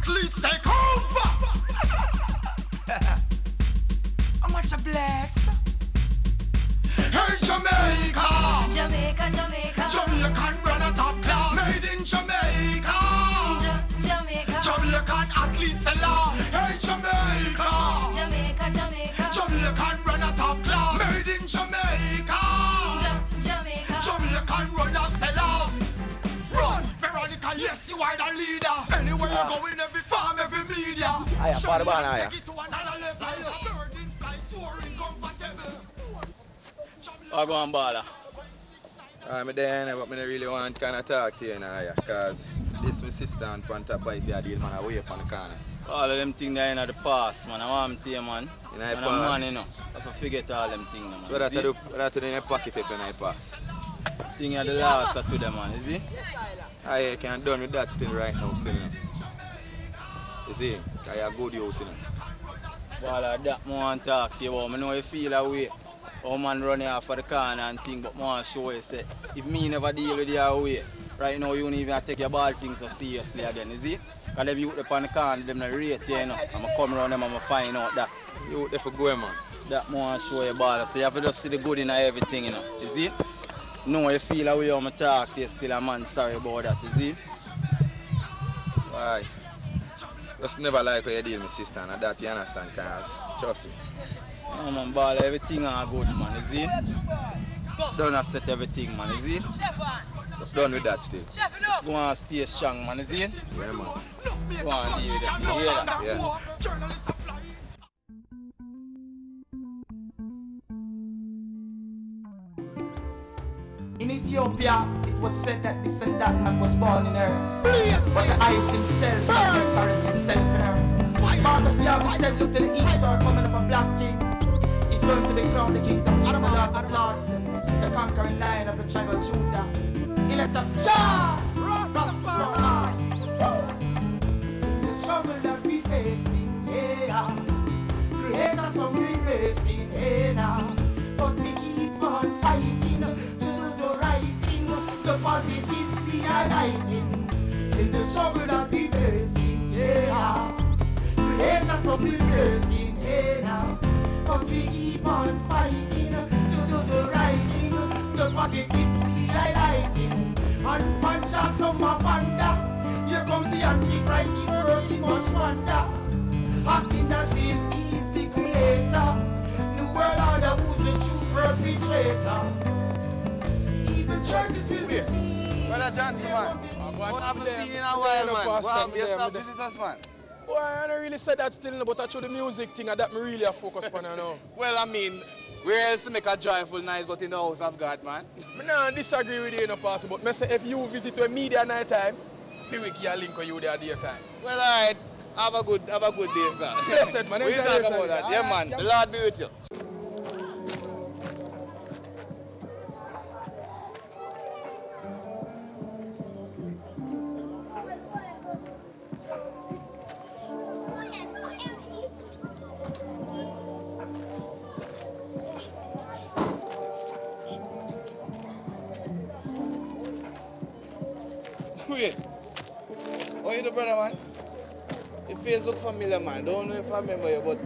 at least take over. How much a bless? Hey Jamaica, Jamaica, Jamaica, Jamaican run a top class. Made in Jamaica, Jamaica, Jamaican athlete seller. Hey Jamaica, Jamaica, Jamaica, Jamaican run a top class. Made in Jamaica, Jamaica, Jamaican run a seller. Run, Veronica, yes you are the leader. Anywhere you go in every farm, every media. Aya, para ba na aya? Take it to another level. Birding, fly, soaring, comfortable. I go on baller. I'm there, but I don't really want to kind of talk to you now, because this my sister and Panta Pipe here deal man away from the corner. All of them things there in the past, man. I want to tell you, man. In the Man, past. man, you know. I forget all them things, man. So what You I do, see? what I do in your pocket if I pass. Thing are the last to them, man. You see? I can't done with that still right now, still. You see, I have good youth, you know. Baller, that I want to talk to you about. I know you feel away. Oh man running off of the corner and thing, but I want to show you, say, if me never deal with your way, right now you don't even take your ball things so seriously again, you see? Because if you out on the corner, them not rate you, you know. I'm going to come around them and find out that. You out there for going, man. That I want to show you, baller. So you have to just see the good in everything, you know. You see? No, you feel away when I talk to you, still a man sorry about that, you see? Why? Just never like how you deal with my sister, and that you understand, cause trust me. No man, baller, everything are good, man, you see? Don't set everything, man, you see? Just done with that still. Just go and stay strong, man, you see? Yeah, man. Go and deal with it, you hear that? Yeah. In Ethiopia, it was said that this and that man was born in her. But the ice himself said Starus himself in her. Marcus Garvey said, look to the east, or coming of a black king. He's going to the crown, the kings of kings and lords of lords, the conquering lion of the tribe of Judah. Elect of Jah, Rastafari. In the struggle that we facing, yeah, create us some replacing, yeah, now. But we keep on fighting to do the right thing, the positives we are lighting. In the struggle that we facing, yeah, create us some replacing, yeah, now. But we keep on fighting to do the right thing, the positives we are lighting. And punch us some panda. Here comes the Antichrist, he's working much wonder. Acting as if he's the creator. New world order, who's the true perpetrator? Even churches will be seen. Brother Johnson, man. What haven't seen in a while, man? Wow, you stop visit us, man. Well, I don't really say that still, but I show the music thing and that me really focus on now. Well, I mean, where else to make a joyful noise but in the house of God, man? I don't disagree with you in the past, but I say if you visit a media night time, we will give a link with you there daytime. Well, all right. Have a good day, sir. Blessed, man. We talk about that. Yeah, man. The Lord be with you. Wait. How you doing, brother, man? Your face look familiar, man. Don't know if I remember you, but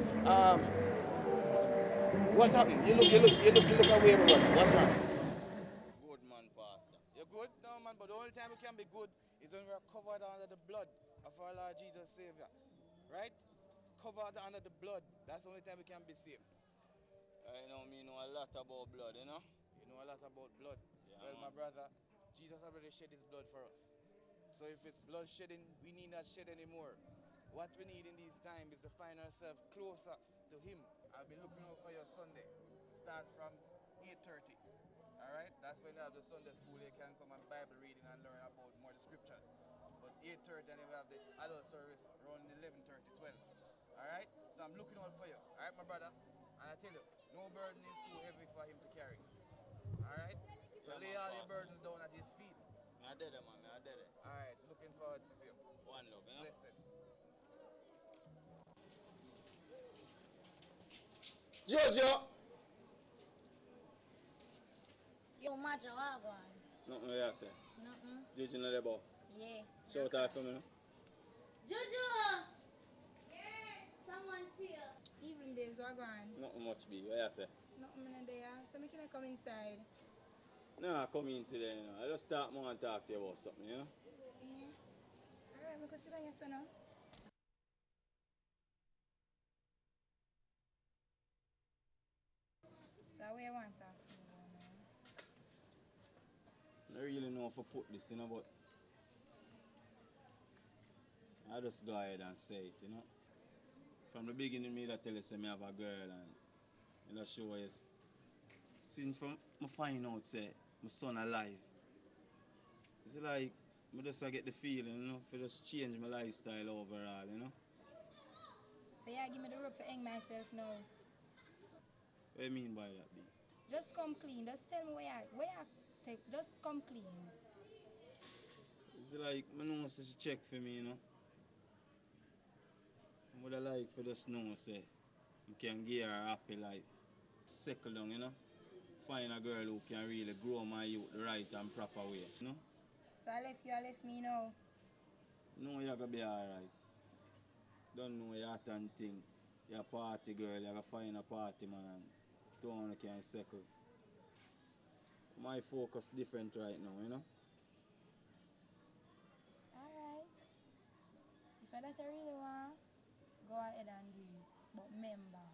what happened? You look away, brother. What's wrong? Good man, Pastor. You're good? No, man, but the only time we can be good is when we are covered under the blood of our Lord Jesus Savior. Right? Covered under the blood. That's the only time we can be safe. I know me know a lot about blood, you know? You know a lot about blood. Yeah, well, man. my brother, Jesus already shed his blood for us. So if it's blood shedding, we need not shed anymore. What we need in these times is to find ourselves closer to him. I'll be looking out for your Sunday. Start from 8:30. All right? That's when you have the Sunday school. You can come and Bible reading and learn about more the scriptures. But 8:30, and then we have the adult service around 11:30, 12. All right? So I'm looking out for you. All right, my brother? And I tell you, no burden is too heavy for him to carry. All right? So lay all your burdens down at his feet. I did it, man. I did it. All right, looking forward to see you. One love, you know? Blessed. Jojo! Yo, Maja, what going? Nothing I say. Nothing. Judge you know the ball. Yeah. Shout out for me, no? Jojo! Evening, babes, what going? Nothing much, B. What you say? Nothing in there. So, can I come inside? No, come in today, you know. I just start more and talk to you about something, you know. Yeah. Alright, I go sit down here, so now. So, where you want to talk to me I don't really know if I put this, you know, but I just go ahead and say it, you know. From the beginning, me that tell you say me have a girl and I just show you. Since from I find out say my son alive, it's like I just get the feeling, you know, for just change my lifestyle overall, you know. So, yeah, give me the rope to hang myself now. What do you mean by that, B? Just come clean. Just tell me where you take. Just come clean. It's like I know say she check for me, you know. I would like for just know say you can give her a happy life. Settle down, you know. Find a girl who can really grow my youth the right and proper way, you know. So, I left me now. No, you're gonna be alright. Don't know your hot and thing. You're a party girl, you're gonna find a party man and don't can settle. My focus different right now, you know. Alright. If that's what you really want, go ahead and do it. But remember,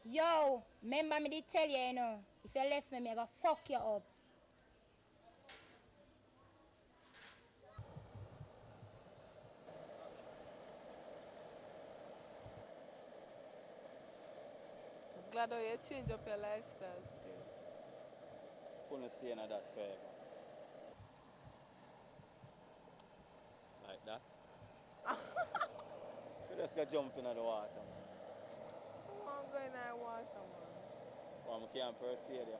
yo, remember me did tell you, you know, if you left me, I gonna fuck you up. I'm glad how you change up your lifestyle still. Couldn't stay in that forever. Like that. You just got jump in the water, man. I want to go in the water, man. Well, I can't persuade you.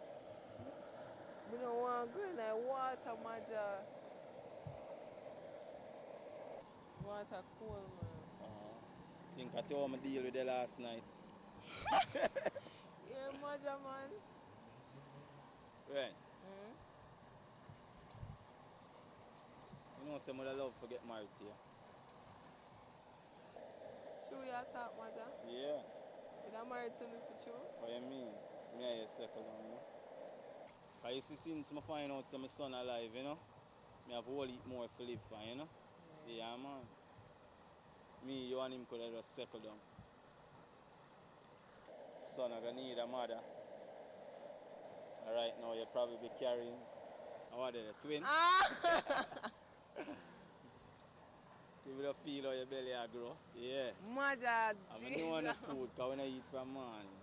We don't want to go in the water, Maja. Water cool, man. Think I told me deal with you last night. Yeah, Maja, man. Right. You know, some of the love to get married to you. True, you talk, Maja? Yeah. You got married to me for true? What you mean? Me and you settle down, you know. Because you see, since I find out my son alive, you know, I have a whole heap more to live for, you know. Yeah, man. Me, you and him could have just settled down. Son, I'm going to need a mother. And right now, you're probably carrying, what are they, twin? You will feel how your belly grow. Yeah. Maja, I'm doing the food because when I eat from morning.